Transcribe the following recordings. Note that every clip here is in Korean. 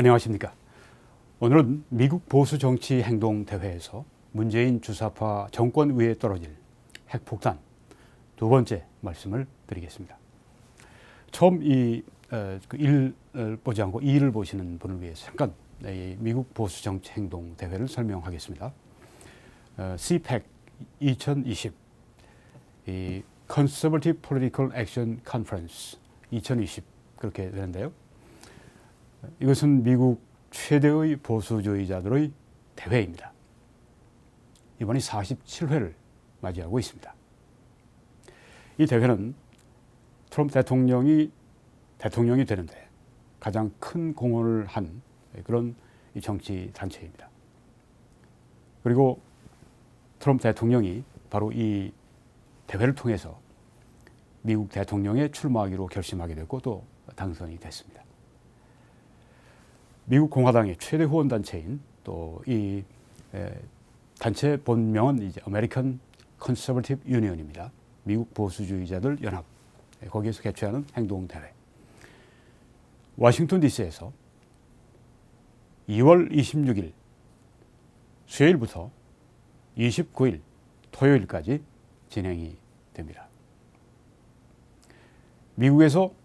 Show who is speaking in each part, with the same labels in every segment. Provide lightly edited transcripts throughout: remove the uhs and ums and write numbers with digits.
Speaker 1: 안녕하십니까. 오늘은 미국 보수 정치 행동 대회에서 문재인 주사파 정권 위에 떨어질 핵폭탄 두 번째 말씀을 드리겠습니다. 처음 이 일을 보지 않고 이 일을 보시는 분을 위해서 잠깐 미국 보수 정치 행동 대회를 설명하겠습니다. CPAC 2020 이 Conservative Political Action Conference 2020 그렇게 되는데요. 이것은 미국 최대의 보수주의자들의 대회입니다. 이번이 47회를 맞이하고 있습니다. 이 대회는 트럼프 대통령이 되는데 가장 큰 공헌을 한 그런 정치 단체입니다. 그리고 트럼프 대통령이 바로 이 대회를 통해서 미국 대통령에 출마하기로 결심하게 됐고 또 당선이 됐습니다. 미국 공화당의 최대 후원 단체인 또 이 단체 본명은 이제 American Conservative Union입니다. 미국 보수주의자들 연합. 거기에서 개최하는 행동 대회. 워싱턴 DC에서 2월 26일 수요일부터 29일 토요일까지 진행이 됩니다. 미국에서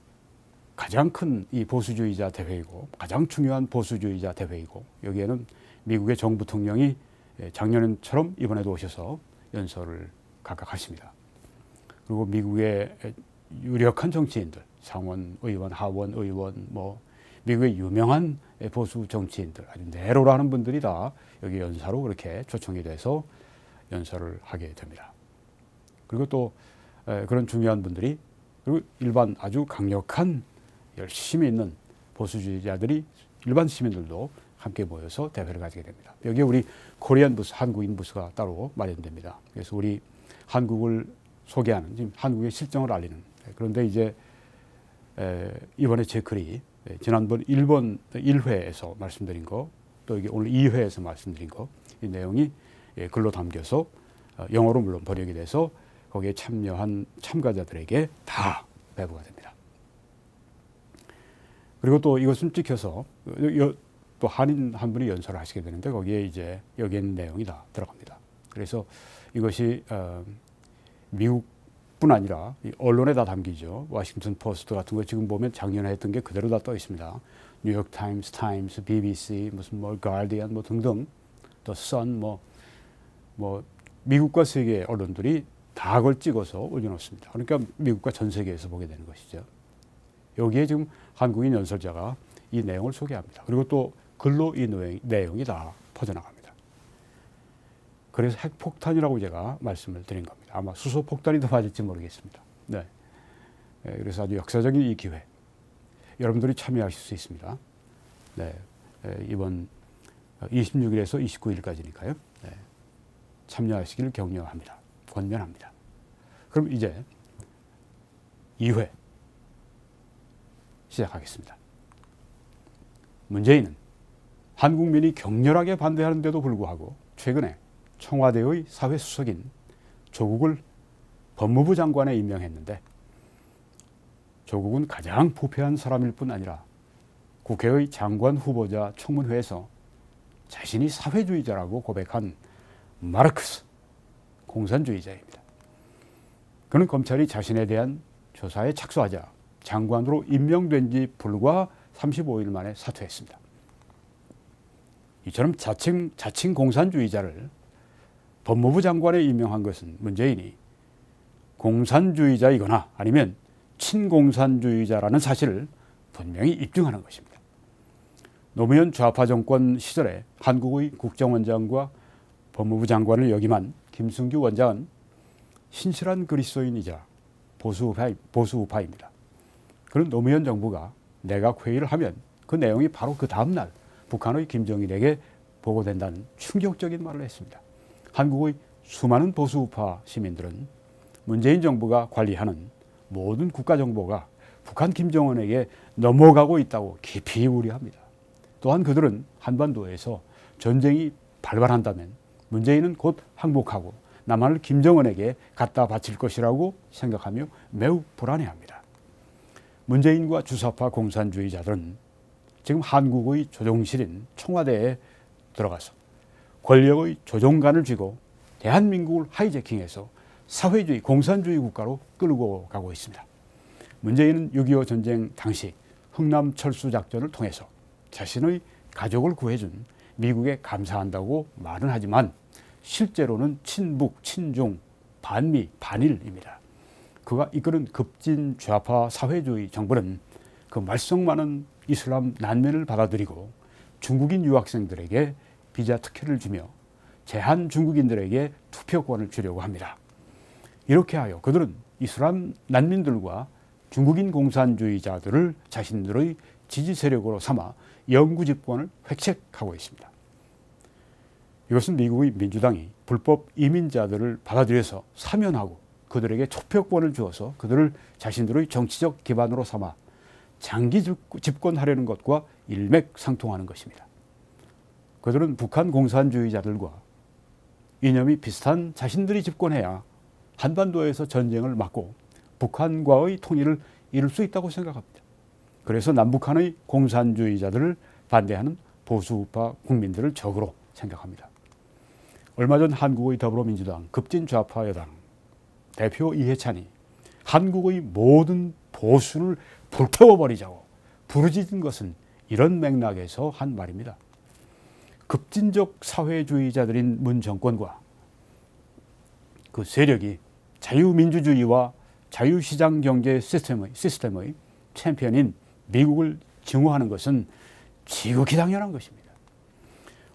Speaker 1: 가장 큰 이 보수주의자 대회이고 가장 중요한 보수주의자 대회이고 여기에는 미국의 정 부통령이 작년처럼 이번에도 오셔서 연설을 각각 하십니다. 그리고 미국의 유력한 정치인들, 상원 의원, 하원 의원, 미국의 유명한 보수 정치인들, 아주 내로라는 분들이 다 여기 연사로 그렇게 초청이 돼서 연설을 하게 됩니다. 그리고 또 그런 중요한 분들이 그리고 일반 아주 강력한 열심히 있는 보수주의자들이 일반 시민들도 함께 모여서 대회를 가지게 됩니다. 여기에 우리 코리안 부스, 한국인 부스가 따로 마련됩니다. 그래서 우리 한국을 소개하는, 지금 한국의 실정을 알리는. 그런데 이제 이번에 제 글이 지난번 일본 1회에서 말씀드린 거, 또 이게 오늘 2회에서 말씀드린 거, 이 내용이 글로 담겨서 영어로 물론 번역이 돼서 거기에 참여한 참가자들에게 다 배부가 됩니다. 그리고 또 이것은 찍혀서 또 한인 한 분이 연설을 하시게 되는데 거기에 이제 여기 있는 내용이 다 들어갑니다. 그래서 이것이 미국뿐 아니라 언론에 다 담기죠. 워싱턴 포스트 같은 거 지금 보면 작년에 했던 게 그대로 다 떠 있습니다. 뉴욕 타임스, BBC, 무슨 가디언 등등, 또 선 미국과 세계 언론들이 다 그걸 찍어서 올려놓습니다. 그러니까 미국과 전 세계에서 보게 되는 것이죠. 여기에 지금 한국인 연설자가 이 내용을 소개합니다. 그리고 또 글로 이 내용이 다 퍼져나갑니다. 그래서 핵폭탄이라고 제가 말씀을 드린 겁니다. 아마 수소폭탄이 더 맞을지 모르겠습니다. 네. 그래서 아주 역사적인 이 기회. 여러분들이 참여하실 수 있습니다. 네. 이번 26일에서 29일까지니까요. 네. 참여하시기를 격려합니다. 권면합니다. 그럼 이제 2회 시작하겠습니다. 문재인은 한국민이 격렬하게 반대하는데도 불구하고 최근에 청와대의 사회수석인 조국을 법무부 장관에 임명했는데 조국은 가장 부패한 사람일 뿐 아니라 국회의 장관 후보자 청문회에서 자신이 사회주의자라고 고백한 마르크스 공산주의자입니다. 그는 검찰이 자신에 대한 조사에 착수하자 장관으로 임명된 지 불과 35일 만에 사퇴했습니다. 이처럼 자칭 공산주의자를 법무부 장관에 임명한 것은 문재인이 공산주의자이거나 아니면 친공산주의자라는 사실을 분명히 입증하는 것입니다. 노무현 좌파 정권 시절에 한국의 국정원장과 법무부 장관을 역임한 김승규 원장은 신실한 그리스도인이자 보수우파입니다. 그런 노무현 정부가 내각 회의를 하면 그 내용이 바로 그 다음날 북한의 김정일에게 보고된다는 충격적인 말을 했습니다. 한국의 수많은 보수우파 시민들은 문재인 정부가 관리하는 모든 국가정보가 북한 김정은에게 넘어가고 있다고 깊이 우려합니다. 또한 그들은 한반도에서 전쟁이 발발한다면 문재인은 곧 항복하고 남한을 김정은에게 갖다 바칠 것이라고 생각하며 매우 불안해합니다. 문재인과 주사파 공산주의자들은 지금 한국의 조종실인 청와대에 들어가서 권력의 조종관을 쥐고 대한민국을 하이제킹해서 사회주의, 공산주의 국가로 끌고 가고 있습니다. 문재인은 6.25 전쟁 당시 흥남 철수 작전을 통해서 자신의 가족을 구해준 미국에 감사한다고 말은 하지만 실제로는 친북, 친중, 반미, 반일입니다. 그가 이끄는 급진 좌파 사회주의 정부는 그 말썽 많은 이슬람 난민을 받아들이고 중국인 유학생들에게 비자 특혜를 주며 제한 중국인들에게 투표권을 주려고 합니다. 이렇게 하여 그들은 이슬람 난민들과 중국인 공산주의자들을 자신들의 지지 세력으로 삼아 영구 집권을 획책하고 있습니다. 이것은 미국의 민주당이 불법 이민자들을 받아들여서 사면하고 그들에게 투표권을 주어서 그들을 자신들의 정치적 기반으로 삼아 장기 집권하려는 것과 일맥상통하는 것입니다. 그들은 북한 공산주의자들과 이념이 비슷한 자신들이 집권해야 한반도에서 전쟁을 막고 북한과의 통일을 이룰 수 있다고 생각합니다. 그래서 남북한의 공산주의자들을 반대하는 보수우파 국민들을 적으로 생각합니다. 얼마 전 한국의 더불어민주당 급진 좌파 여당 대표 이해찬이 한국의 모든 보수를 불태워버리자고 부르짖은 것은 이런 맥락에서 한 말입니다. 급진적 사회주의자들인 문 정권과 그 세력이 자유민주주의와 자유시장 경제 시스템의 챔피언인 미국을 증오하는 것은 지극히 당연한 것입니다.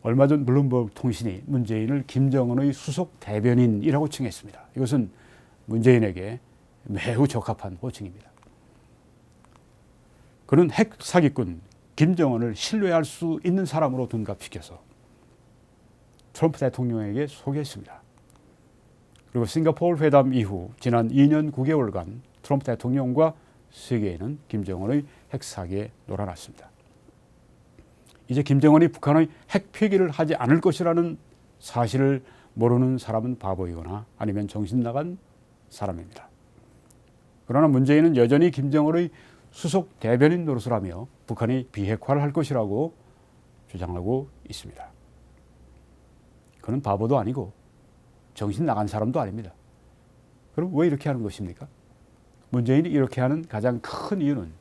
Speaker 1: 얼마 전 블룸버그 통신이 문재인을 김정은의 수석 대변인이라고 칭했습니다. 이것은 문재인에게 매우 적합한 호칭입니다. 그는 핵 사기꾼 김정은을 신뢰할 수 있는 사람으로 둔갑시켜서 트럼프 대통령에게 소개했습니다. 그리고 싱가포르 회담 이후 지난 2년 9개월간 트럼프 대통령과 세계에는 김정은의 핵 사기에 놀아났습니다. 이제 김정은이 북한의 핵 폐기를 하지 않을 것이라는 사실을 모르는 사람은 바보이거나 아니면 정신 나간 사람입니다. 그러나 문재인은 여전히 김정은의 수석 대변인 노릇을 하며 북한이 비핵화를 할 것이라고 주장하고 있습니다. 그는 바보도 아니고 정신 나간 사람도 아닙니다. 그럼 왜 이렇게 하는 것입니까? 문재인이 이렇게 하는 가장 큰 이유는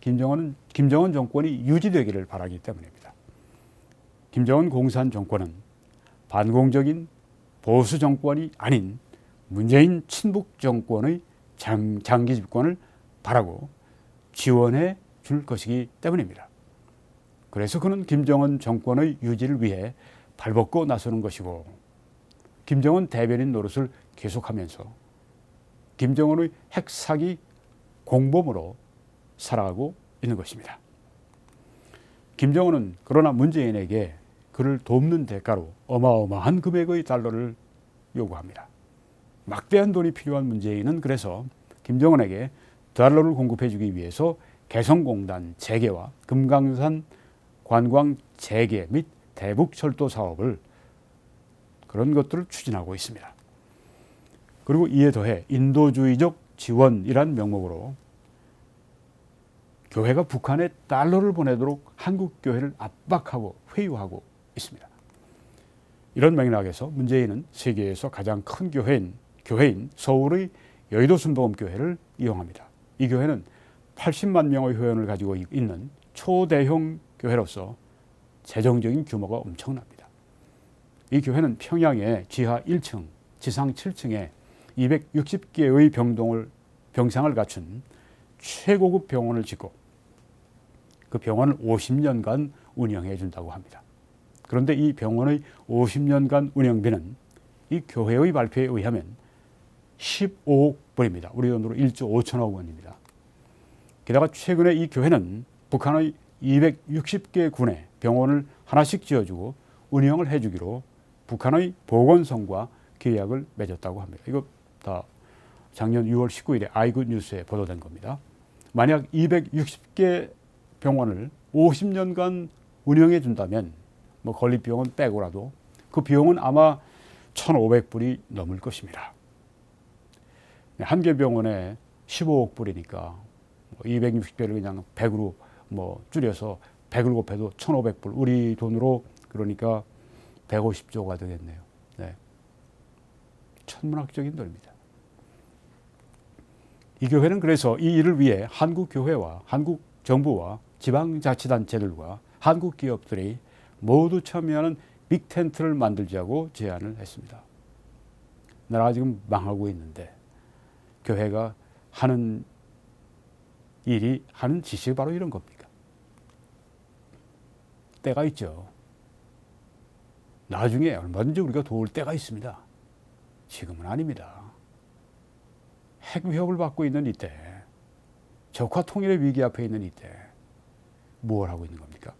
Speaker 1: 김정은 정권이 유지되기를 바라기 때문입니다. 김정은 공산 정권은 반공적인 보수 정권이 아닌 문재인 친북 정권의 장기 집권을 바라고 지원해 줄 것이기 때문입니다. 그래서 그는 김정은 정권의 유지를 위해 발벗고 나서는 것이고 김정은 대변인 노릇을 계속하면서 김정은의 핵사기 공범으로 살아가고 있는 것입니다. 김정은은 그러나 문재인에게 그를 돕는 대가로 어마어마한 금액의 달러를 요구합니다. 막대한 돈이 필요한 문재인은 그래서 김정은에게 달러를 공급해 주기 위해서 개성공단 재개와 금강산 관광 재개 및 대북철도 사업을 그런 것들을 추진하고 있습니다. 그리고 이에 더해 인도주의적 지원이란 명목으로 교회가 북한에 달러를 보내도록 한국 교회를 압박하고 회유하고 있습니다. 이런 맥락에서 문재인은 세계에서 가장 큰 교회인 서울의 여의도 순복음교회를 이용합니다. 이 교회는 80만 명의 회원을 가지고 있는 초대형 교회로서 재정적인 규모가 엄청납니다. 이 교회는 평양의 지하 1층, 지상 7층에 260개의 병상을 갖춘 최고급 병원을 짓고 그 병원을 50년간 운영해 준다고 합니다. 그런데 이 병원의 50년간 운영비는 이 교회의 발표에 의하면 15억 불입니다. 우리 돈으로 1조 5천억 원입니다. 게다가 최근에 이 교회는 북한의 260개 군에 병원을 하나씩 지어주고 운영을 해주기로 북한의 보건성과 계약을 맺었다고 합니다. 이거 다 작년 6월 19일에 아이굿 뉴스에 보도된 겁니다. 만약 260개 병원을 50년간 운영해 준다면 뭐 건립비용은 빼고라도 그 비용은 아마 1,500불이 넘을 것입니다. 한 개 병원에 15억 불이니까 260개를 그냥 100으로 뭐 줄여서 100을 곱해도 1,500불. 우리 돈으로 그러니까 150조가 되겠네요. 네. 천문학적인 돈입니다. 이 교회는 그래서 이 일을 위해 한국 교회와 한국 정부와 지방자치단체들과 한국 기업들이 모두 참여하는 빅텐트를 만들자고 제안을 했습니다. 나라가 지금 망하고 있는데 교회가 하는 일이 하는 짓이 바로 이런 겁니까? 때가 있죠. 나중에 얼마든지 우리가 도울 때가 있습니다. 지금은 아닙니다. 핵 위협을 받고 있는 이때, 적화 통일의 위기 앞에 있는 이때 뭘 하고 있는 겁니까?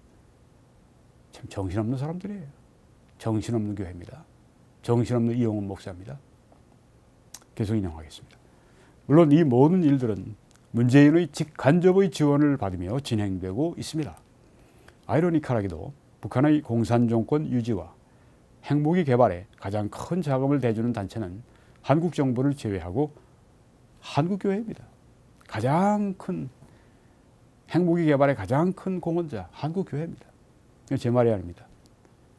Speaker 1: 참 정신없는 사람들이에요. 정신없는 교회입니다. 정신없는 이용훈 목사입니다. 계속 인용하겠습니다. 물론 이 모든 일들은 문재인의 직간접의 지원을 받으며 진행되고 있습니다. 아이러니컬하게도 북한의 공산정권 유지와 핵무기 개발에 가장 큰 자금을 대주는 단체는 한국 정부를 제외하고 한국교회입니다. 가장 큰 핵무기 개발의 가장 큰 공헌자 한국교회입니다. 제 말이 아닙니다.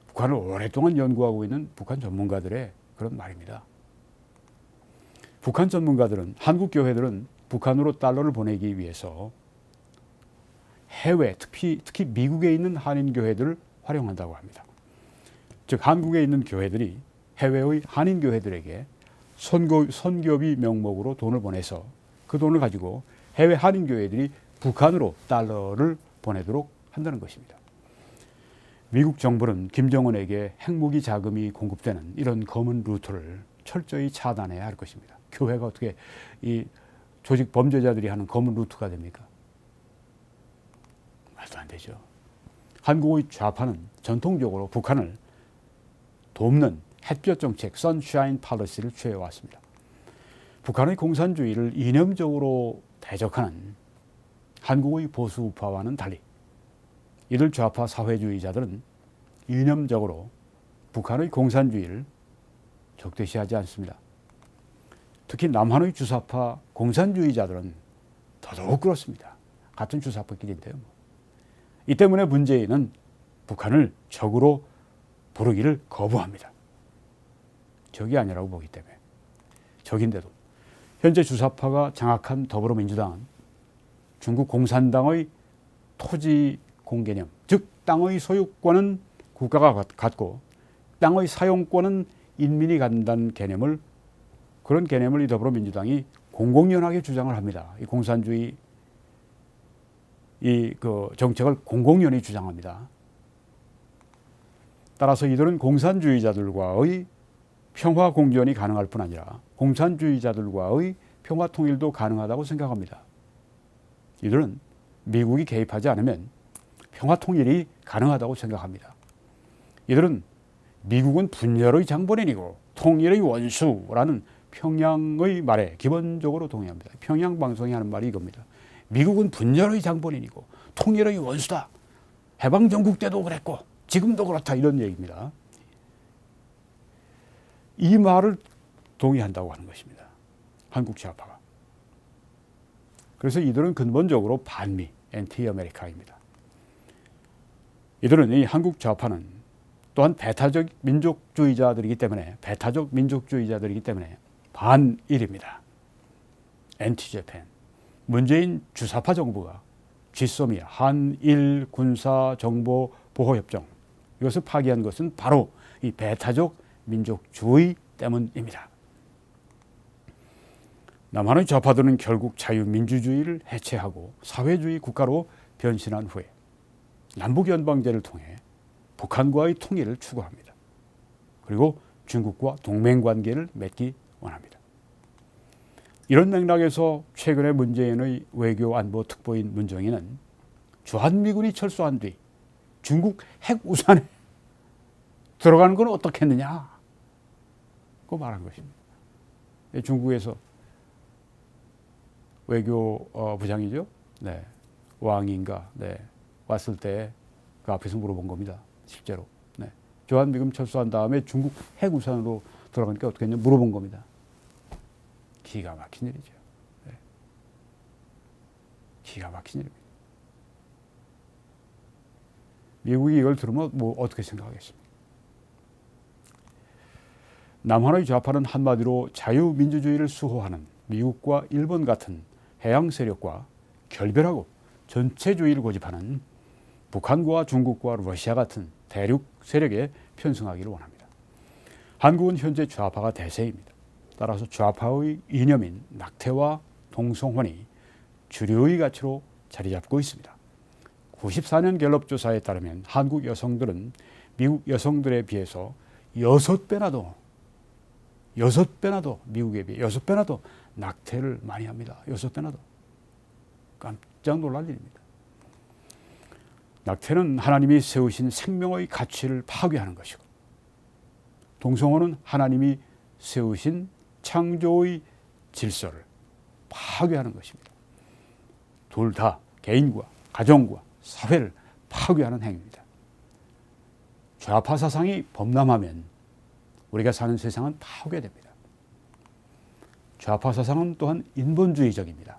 Speaker 1: 북한을 오랫동안 연구하고 있는 북한 전문가들의 그런 말입니다. 북한 전문가들은 한국 교회들은 북한으로 달러를 보내기 위해서 해외 특히 미국에 있는 한인 교회들을 활용한다고 합니다. 즉 한국에 있는 교회들이 해외의 한인 교회들에게 선교비 명목으로 돈을 보내서 그 돈을 가지고 해외 한인 교회들이 북한으로 달러를 보내도록 한다는 것입니다. 미국 정부는 김정은에게 핵무기 자금이 공급되는 이런 검은 루트를 철저히 차단해야 할 것입니다. 교회가 어떻게 이 조직 범죄자들이 하는 검은 루트가 됩니까? 말도 안 되죠. 한국의 좌파는 전통적으로 북한을 돕는 햇볕 정책, 선샤인 팔러시를 취해왔습니다. 북한의 공산주의를 이념적으로 대적하는 한국의 보수 우파와는 달리 이들 좌파 사회주의자들은 이념적으로 북한의 공산주의를 적대시하지 않습니다. 특히 남한의 주사파 공산주의자들은 더더욱 그렇습니다. 같은 주사파끼리인데요. 이 때문에 문재인은 북한을 적으로 부르기를 거부합니다. 적이 아니라고 보기 때문에. 적인데도 현재 주사파가 장악한 더불어민주당은 중국 공산당의 토지 공개념, 즉 땅의 소유권은 국가가 갖고 땅의 사용권은 인민이 갖는다는 개념을 그런 개념을 이 더불어민주당이 공공연하게 주장을 합니다. 이 공산주의 그 정책을 공공연히 주장합니다. 따라서 이들은 공산주의자들과의 평화 공존이 가능할 뿐 아니라 공산주의자들과의 평화 통일도 가능하다고 생각합니다. 이들은 미국이 개입하지 않으면 평화 통일이 가능하다고 생각합니다. 이들은 미국은 분열의 장본인이고 통일의 원수라는 평양의 말에 기본적으로 동의합니다. 평양 방송이 하는 말이 이겁니다. 미국은 분열의 장본인이고 통일의 원수다. 해방전국 때도 그랬고 지금도 그렇다 이런 얘기입니다. 이 말을 동의한다고 하는 것입니다. 한국 좌파가. 그래서 이들은 근본적으로 반미, 엔티 아메리카입니다. 이들은 이 한국 좌파는 또한 배타적 민족주의자들이기 때문에 반일입니다. 엔티 재팬. 문재인 주사파 정부가 쥐소미아 한일 군사 정보 보호 협정 이것을 파기한 것은 바로 이 배타적 민족주의 때문입니다. 남한의 좌파들은 결국 자유민주주의를 해체하고 사회주의 국가로 변신한 후에 남북연방제를 통해 북한과의 통일을 추구합니다. 그리고 중국과 동맹관계를 맺기 원합니다. 이런 맥락에서 최근에 문재인의 외교안보 특보인 문정인은 주한미군이 철수한 뒤 중국 핵우산에 들어가는 건 어떻겠느냐 고 말한 것입니다. 중국에서 외교부장이죠. 네. 왕인가 왔을 때 그 앞에서 물어본 겁니다. 실제로. 네. 주한미군 철수한 다음에 중국 핵우산으로 들어가니까 어떻겠냐 물어본 겁니다. 기가 막힌 일이죠. 네. 기가 막힌 일입니다. 미국이 이걸 들으면 뭐 어떻게 생각하겠습니까? 남한의 좌파는 한마디로 자유민주주의를 수호하는 미국과 일본 같은 해양 세력과 결별하고 전체주의를 고집하는 북한과 중국과 러시아 같은 대륙 세력에 편승하기를 원합니다. 한국은 현재 좌파가 대세입니다. 따라서 좌파의 이념인 낙태와 동성혼이 주류의 가치로 자리 잡고 있습니다. 94년 갤럽 조사에 따르면 한국 여성들은 미국 여성들에 비해서 6배나도 미국에 비해 6배나도 낙태를 많이 합니다. 6배나도. 깜짝 놀랄 일입니다. 낙태는 하나님이 세우신 생명의 가치를 파괴하는 것이고, 동성혼은 하나님이 세우신 창조의 질서를 파괴하는 것입니다. 둘 다 개인과 가정과 사회를 파괴하는 행위입니다. 좌파 사상이 범람하면 우리가 사는 세상은 파괴됩니다. 좌파 사상은 또한 인본주의적입니다.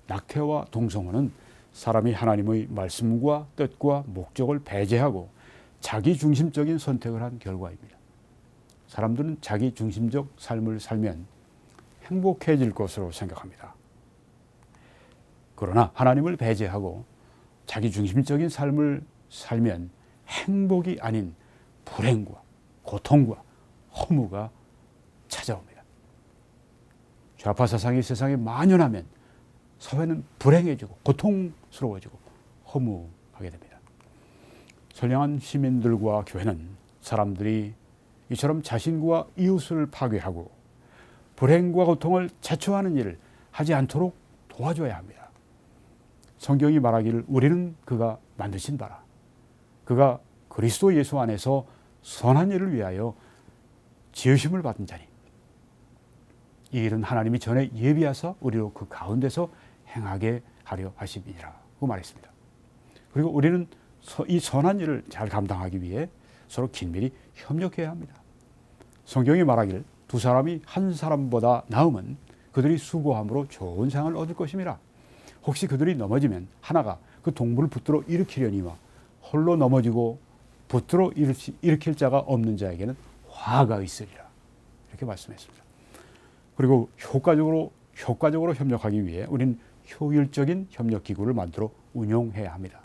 Speaker 1: 낙태와 동성혼은 사람이 하나님의 말씀과 뜻과 목적을 배제하고 자기중심적인 선택을 한 결과입니다. 사람들은 자기중심적 삶을 살면 행복해질 것으로 생각합니다. 그러나 하나님을 배제하고 자기중심적인 삶을 살면 행복이 아닌 불행과 고통과 허무가 찾아옵니다. 좌파 사상이 세상에 만연하면 사회는 불행해지고 고통스러워지고 허무하게 됩니다. 선량한 시민들과 교회는 사람들이 이처럼 자신과 이웃을 파괴하고 불행과 고통을 자초하는 일을 하지 않도록 도와줘야 합니다. 성경이 말하기를 우리는 그가 만드신 바라, 그가 그리스도 예수 안에서 선한 일을 위하여 지으심을 받은 자니 이 일은 하나님이 전에 예비하사 우리로 그 가운데서 행하게 하려 하심이라고 말했습니다. 그리고 우리는 이 선한 일을 잘 감당하기 위해 서로 긴밀히 협력해야 합니다. 성경이 말하기를 두 사람이 한 사람보다 나음은 그들이 수고함으로 좋은 상을 얻을 것임이라. 혹시 그들이 넘어지면 하나가 그 동물을 붙들어 일으키려니와 홀로 넘어지고 붙들어 일으킬 자가 없는 자에게는 화가 있으리라. 이렇게 말씀했습니다. 그리고 효과적으로 협력하기 위해 우리는 효율적인 협력기구를 만들어 운용해야 합니다.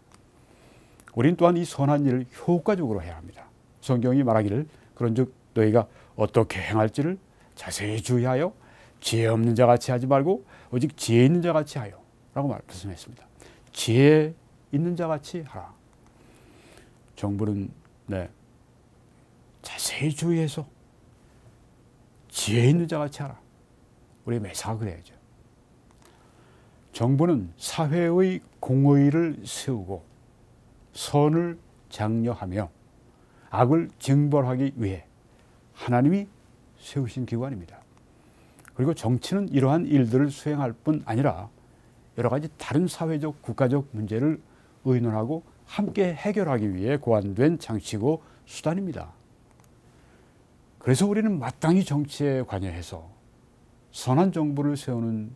Speaker 1: 우린 또한 이 선한 일을 효과적으로 해야 합니다. 성경이 말하기를 그런즉 너희가 어떻게 행할지를 자세히 주의하여 지혜 없는 자같이 하지 말고 오직 지혜 있는 자같이 하여 라고 말씀했습니다. 지혜 있는 자같이 하라. 정부는 자세히 주의해서 지혜 있는 자같이 하라. 우리 매사가 그래야죠. 정부는 사회의 공의를 세우고 선을 장려하며 악을 징벌하기 위해 하나님이 세우신 기관입니다. 그리고 정치는 이러한 일들을 수행할 뿐 아니라 여러 가지 다른 사회적 국가적 문제를 의논하고 함께 해결하기 위해 고안된 장치고 수단입니다. 그래서 우리는 마땅히 정치에 관여해서 선한 정부를 세우는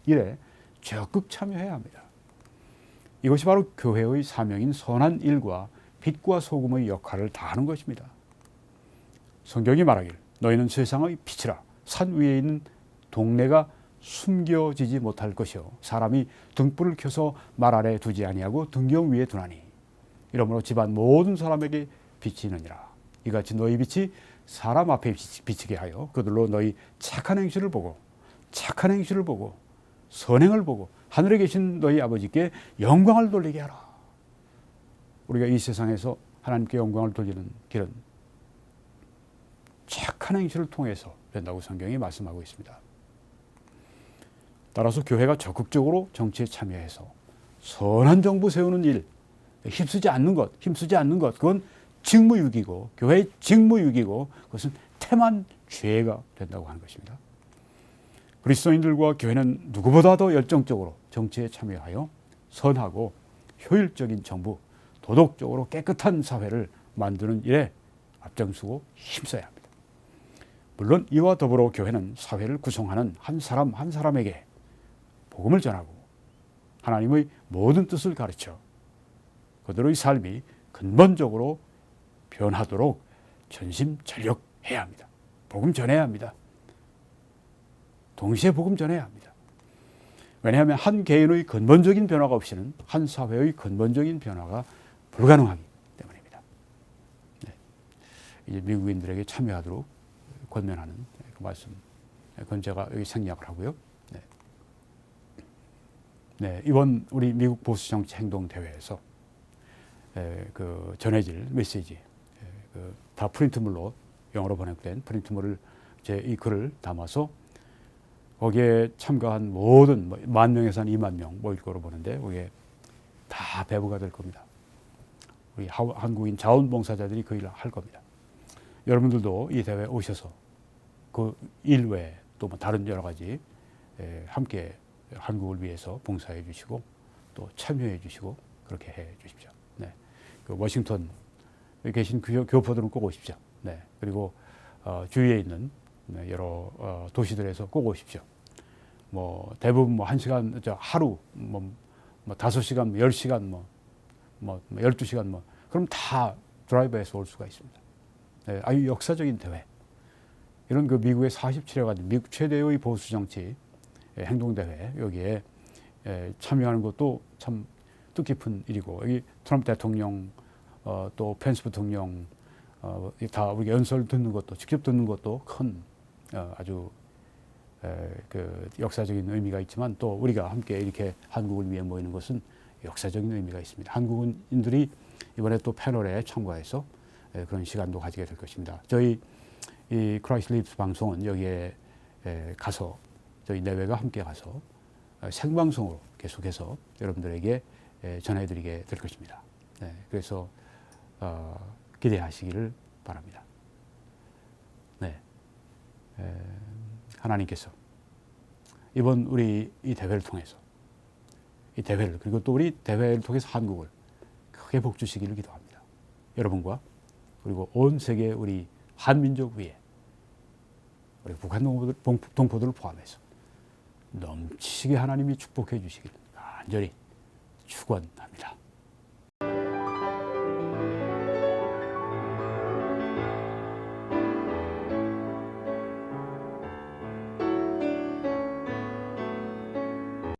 Speaker 1: 일에 적극 참여해야 합니다. 이것이 바로 교회의 사명인 선한 일과 빛과 소금의 역할을 다하는 것입니다. 성경이 말하길 너희는 세상의 빛이라. 산 위에 있는 동네가 숨겨지지 못할 것이요 사람이 등불을 켜서 말 아래 두지 아니하고 등경 위에 두나니 이러므로 집안 모든 사람에게 비치느니라. 이같이 너희 빛이 사람 앞에 비치게 하여 그들로 너희 착한 행실을 보고 선행을 보고 하늘에 계신 너희 아버지께 영광을 돌리게 하라. 우리가 이 세상에서 하나님께 영광을 돌리는 길은 착한 행실을 통해서 된다고 성경이 말씀하고 있습니다. 따라서 교회가 적극적으로 정치에 참여해서 선한 정부 세우는 일, 힘쓰지 않는 것, 그건 직무유기고 교회의 직무유기고 그것은 태만 죄가 된다고 하는 것입니다. 그리스도인들과 교회는 누구보다 더 열정적으로 정치에 참여하여 선하고 효율적인 정부, 도덕적으로 깨끗한 사회를 만드는 일에 앞장서고 힘써야 합니다. 물론 이와 더불어 교회는 사회를 구성하는 한 사람 한 사람에게 복음을 전하고 하나님의 모든 뜻을 가르쳐 그들의 삶이 근본적으로 변하도록 전심전력해야 합니다. 복음 전해야 합니다. 동시에 복음 전해야 합니다. 왜냐하면 한 개인의 근본적인 변화가 없이는 한 사회의 근본적인 변화가 불가능하기 때문입니다. 네. 이제 미국인들에게 참여하도록 권면하는 그 말씀, 그건 제가 여기 생략을 하고요. 네. 네, 이번 우리 미국 보수 정치 행동 대회에서 그 전해질 메시지, 다 프린트물로 영어로 번역된 프린트물을 제 이 글을 담아서 거기에 참가한 모든 10,000명에서 한 20,000명 모일 거로 보는데 거기에 다 배부가 될 겁니다. 우리 한국인 자원봉사자들이 그 일을 할 겁니다. 여러분들도 이 대회에 오셔서 그 일 외에 또 뭐 다른 여러 가지 함께 한국을 위해서 봉사해 주시고 또 참여해 주시고 그렇게 해 주십시오. 네. 그 워싱턴에 계신 교포들은 꼭 오십시오. 네. 그리고 주위에 있는 여러 도시들에서 꼭 오십시오. 뭐 대부분 뭐 1시간, 하루 뭐 5시간, 10시간, 12시간 그럼 다 드라이브해서 올 수가 있습니다. 네. 아주 역사적인 대회. 이런 그 미국의 47회 가진 미국 최대의 보수 정치 행동대회 여기에 참여하는 것도 참 뜻깊은 일이고 여기 트럼프 대통령 또 펜스 부통령 다 우리가 연설 듣는 것도 직접 듣는 것도 큰 아주 그 역사적인 의미가 있지만 또 우리가 함께 이렇게 한국을 위해 모이는 것은 역사적인 의미가 있습니다. 한국인들이 이번에 또 패널에 참가해서 그런 시간도 가지게 될 것입니다. 저희 이 크라이스트 리브스 방송은 여기에 가서 저희 내외가 함께 가서 생방송으로 계속해서 여러분들에게 전해드리게 될 것입니다. 네, 그래서 기대하시기를 바랍니다. 네, 하나님께서 이번 우리 이 대회를 통해서 이 대회를 그리고 또 우리 대회를 통해서 한국을 크게 복 주시기를 기도합니다. 여러분과 그리고 온 세계 우리 한민족 위에 우리 북한 동포들을 포함해서 넘치게 하나님이 축복해 주시기를 간절히 축원합니다.